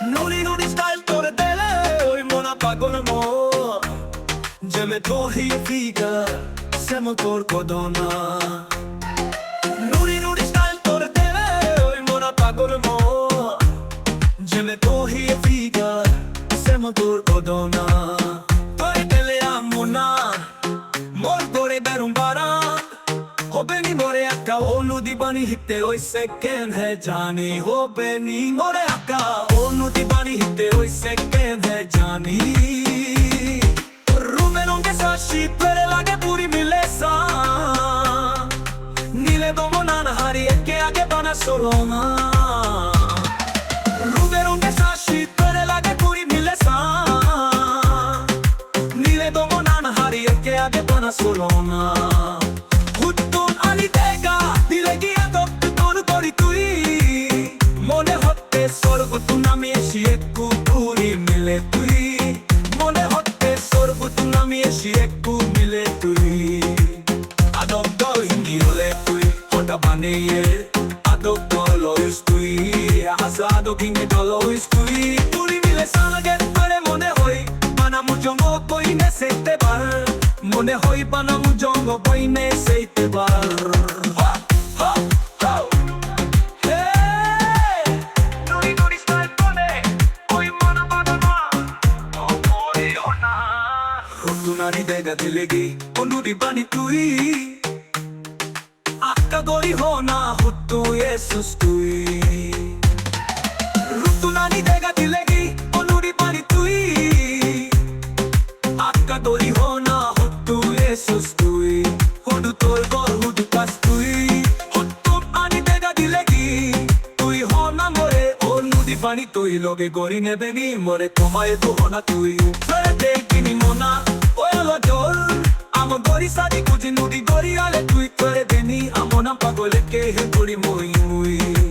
নুরি নুরি style করে দিলে ওই মনা পাগল মোর জমে তোহি ফিগা সেমন তোর কদনা নুরি নুরি স্টাইল করে দিলে ওই মনা পাগল মোর জমে তোহি ফিগা সেমন তোর কদনা তোরে দিলে আমনা মোর করে বেরুম বারা होबेनी मोरे अक्का ओनु दीवानी हिते ओई सेकेंड है जानी होबेनी मोरे अक्का ओनु दीवानी हिते ओई सेकेंड है जानी रूमे नोंगे साशी पेरे लागे पूरी मिले सा नीले दोमो नाना हारी एके आगे बना सोलोना रूमे नोंगे साशी पेरे लागे पूरी मिले सा नीले दोमो नाना हारी एके आगे बना Solana Asado king e todo istui Turi mile sana get pare mone hoi Bana mujongo koi ne seite bar Mone hoi bana mujongo koi ne seite bar Ha ha ha Hey Nuri nuri style kone Koi mana bana na Oh koi ona Hutu nani dega dilegi O nuri bani tui Akka gori hona Hutu Jesus tui Nani dega dilegi onuri pani tui akka dori hona hottu Jesus tui hudu tol gor hudu pas tui hottu ani dega dilegi tui hona more onuri pani tui loge gori nebeni more tomae to hona tui fere dekini mona oelo dor amo gori sadi kuji nuri gori ale tui fere deni amona pagole ke he gori moi moi